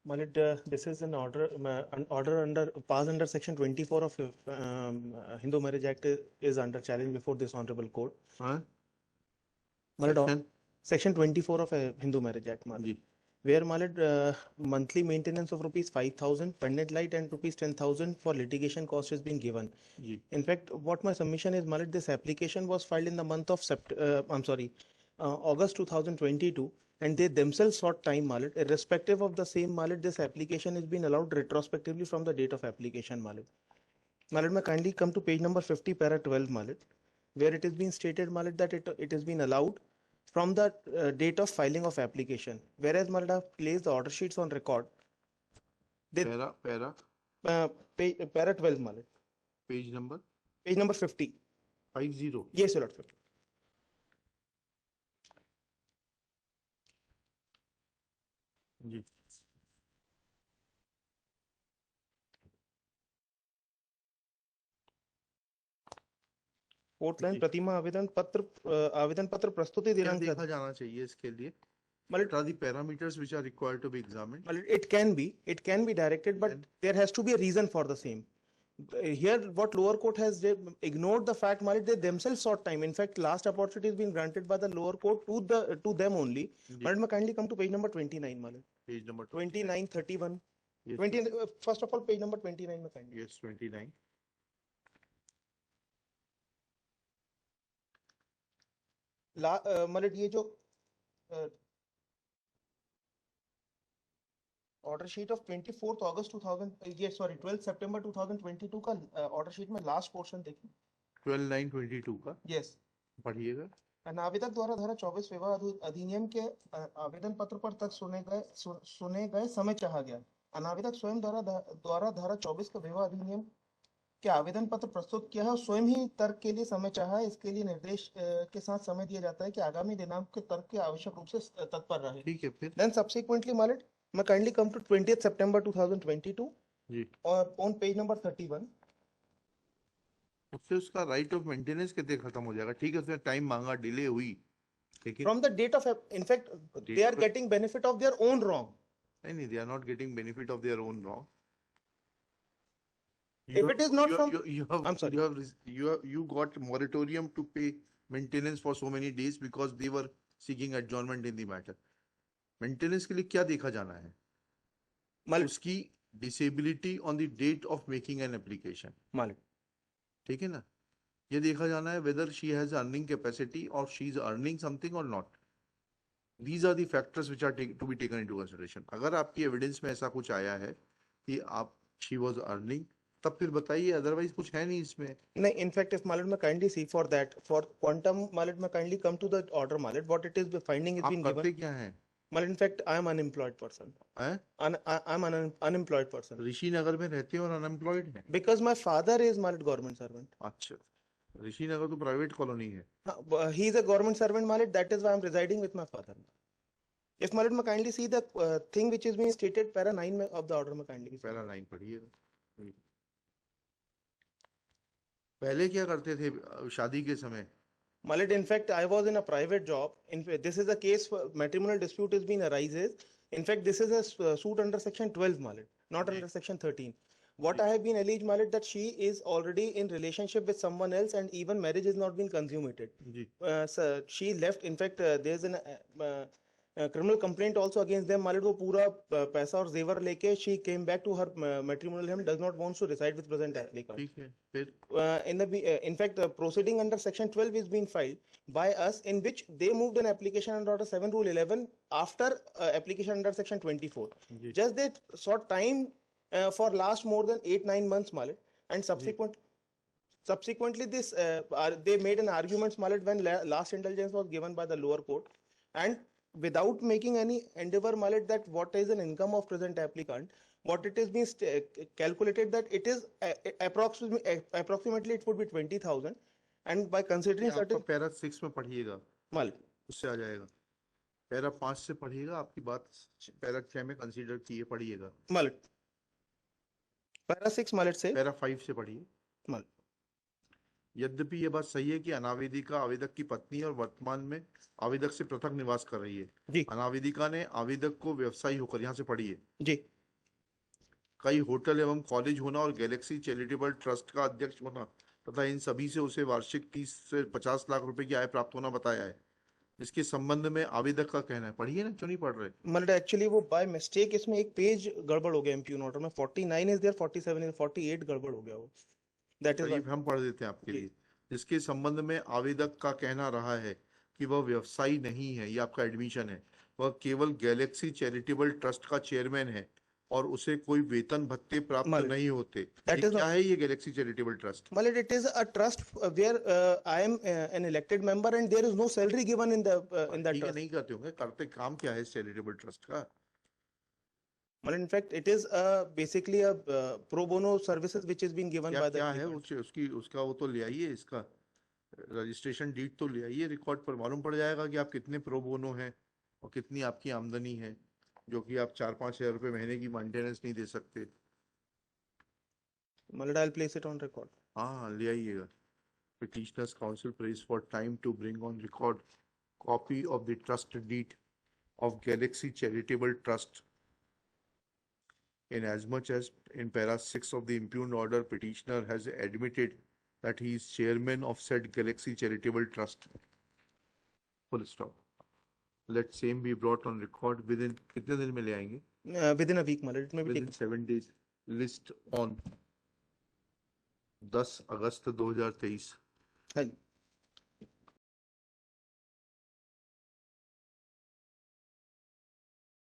Malit, this is an order under pass under Section 24 of Hindu Marriage Act is under challenge before this honorable court. हाँ Malit, section Section 24 of Hindu Marriage Act, Malit, जी where Malit monthly maintenance of rupees 5,000 pendant light and rupees 10,000 for litigation cost has been given. जी In fact, what my submission is, Malit, this application was filed in the month of August 2022, and they themselves sought time, Malit. Irrespective of the same, Malit, this application is being allowed retrospectively from the date of application, Malit. Malit, may kindly come to page number 50, para 12, Malit, where it is being stated, Malit, that it has been allowed from the date of filing of application. Whereas, Malit, I have placed the order sheets on record. They, para para para 12, Malit, page number page number 50. 50 Yes, your Lordship. जी fourth line जी। प्रतिमा आवेदन पत्र प्रस्तुति क्या दिनांक देखा जाना चाहिए इसके लिए? मतलब What are the parameters which are required to be examined? मतलब it can be directed, but there has to be a reason for the same. Here what lower court has ignored the fact, Malik, they themselves sought time. In fact, last opportunity has been granted by the lower court to them only. Malik, may kindly come to page number 29, Malik. Page number 29, 31. Yes, 20, first of all, page number 29 में kindly. yes 29 मतलब ये जो order sheet of 24 अगस्त 2000 ये sorry 12 सितंबर 2022 का order sheet में last portion देखिए 12/9/22 का yes पढ़िएगा। आवेदक द्वारा धारा 24 विवाह अधिनियम के आवेदन पत्र पर तक सुने गए समय चाहा गया। अनावेदक स्वयं द्वारा धारा 24 का विवाह अधिनियम के आवेदन पत्र प्रस्तुत किया है और स्वयं ही तर्क के लिए समय चाहा है। इसके लिए निर्देश के साथ समय दिया जाता है कि आगामी दिनांक के तर्क के आवश्यक रूप से तत्पर रहे। ठीक है फिर देन सब्सिक्वेंटली मालिक मैं काइंडली कम टू 20 सितंबर 2022 जी और ऑन पेज नंबर 31 उससे उसका राइट ऑफ मेंटेनेंस कितने खत्म हो जाएगा। ठीक है उसने टाइम मांगा डिले हुई लेकिन from the date of in fact they are getting benefit of their own wrong. नहीं they are not getting benefit of their own wrong. If it is not from I'm sorry you got moratorium to pay maintenance for so many days because they were seeking adjournment in the matter. Maintenance के लिए क्या देखा जाना है? उसकी disability on the date of making an application. मालिक ठीक है ना, ये देखा जाना है whether she has earning capacity or she is earning something or not. These are the factors which are to be taken into consideration. अगर आपकी एविडेंस में ऐसा कुछ आया है कि आप she was earning तब फिर बताइए, अदरवाइज कुछ है नहीं इसमें। नहीं इनफैक्ट इफ मालिक may kindly see for that for quantum मालिक may kindly come to the order मालिक what it is finding is been given. करते क्या है मालिक in fact I am unemployed person I am unemployed person Rishi Nagar में रहते हैं और अनएम्प्लॉयड है बिकॉज माय फादर इज मालिक गवर्नमेंट सर्वेंट। अच्छा ऋषि नगर तो प्राइवेट कॉलोनी है। He is a government servant मालिक that is why I am residing with my father. If Malit may kindly see the thing which is being stated para 9 of the order में kindly para 9 पढ़िए। पहले क्या करते थे शादी के समय? Malit, in fact, I was in a private job. In fact, this is a case for matrimonial dispute is being arises. In fact, this is a suit under section 12, Malit, not under section 13. What I have been alleged, Malit, that she is already in relationship with someone else and even marriage has not been consummated. So she left. In fact, there's an criminal complaint also against them. Malit, वो पूरा पैसा और जेवर लेके she came back to her matrimonial home, does not want to reside with present applicant. ठीक है फिर in fact, proceeding under section 12 is being filed by us in which they moved an application under order 7 rule 11 after application under section 24. Just they sought time for last more than 8-9 months, Malit, and subsequently this they made an argument, Malit, when last indulgence was given by the lower court, and without making any endeavor, Malit, that what is an income of present applicant, what it is being calculated that it is approximately it would be 20,000, and by considering certain para 6 में पढ़िएगा Malit, उससे आ जाएगा। Para 5 से पढ़िएगा, आपकी बात para 6 में consider किए पढ़िएगा। Malit, पैरा 6 Malit से पैरा 5 से पढ़िए। Malit, यद्यपि यह बात सही है कि अनावेदिका आवेदक की पत्नी और वर्तमान में आवेदक से पृथक निवास कर रही है। जी अनावेदिका ने आवेदक को व्यवसायी होकर, यहाँ से पढ़िए जी कई होटल एवं कॉलेज होना और गैलेक्सी चैरिटेबल ट्रस्ट का अध्यक्ष होना तथा इन सभी से उसे वार्षिक 30 से 50 लाख रुपए की आय प्राप्त होना बताया है। इसके संबंध में आवेदक का कहना है, पढ़िए ना, क्यों नहीं पढ़ रहे? मतलब एक्चुअली वो बाय मिस्टेक इसमें एक पेज गड़बड़ हो गया इम्प्यून ऑर्डर में, 49 इज देयर, 47 इज, 48 गड़बड़ हो गया वो, दैट इज चलिए हम पढ़ देते हैं आपके जी। लिए। इसके संबंध में आवेदक का कहना रहा है कि वह व्यवसायी नहीं है, ये आपका एडमिशन है, वह केवल गैलेक्सी चैरिटेबल ट्रस्ट का चेयरमैन है और उसे कोई वेतन भत्ते प्राप्त मतलब नहीं होते। दैट ये इज क्या है ये गैलेक्सी चैरिटेबल ट्रस्ट? मतलब it is a trust where I am an elected member and there is no salary given in the in that ठीक है, trust. नहीं करते होंगे, करते काम क्या है इस चैरिटेबल ट्रस्ट का? Well, in fact, it is basically a pro bono services which is being given क्या by the क्या है applicant. उसकी उसका वो तो ले आइए, इसका रजिस्ट्रेशन डीड तो ले आइए, रिकॉर्ड पर मालूम पड़ जाएगा कि आप कितने प्रो बोनो हैं और कितनी आपकी आमदनी है, जो कि आप 4-5 हजार रुपए महीने की मेंटेनेंस नहीं दे सकते। Well, I'll place it on record. हाँ ले आइएगा। Petitioners counsel prays for time to bring on record copy of the trust deed of Galaxy Charitable Trust. In as much as in para 6 of the impugned order, petitioner has admitted that he is chairman of said Galaxy Charitable Trust. Full stop. Let same be brought on record within कितने दिन में ले आएंगे? Within a week, मतलब it may be Within taken. 7 days. List on 10 अगस्त 2023। हाँ जी।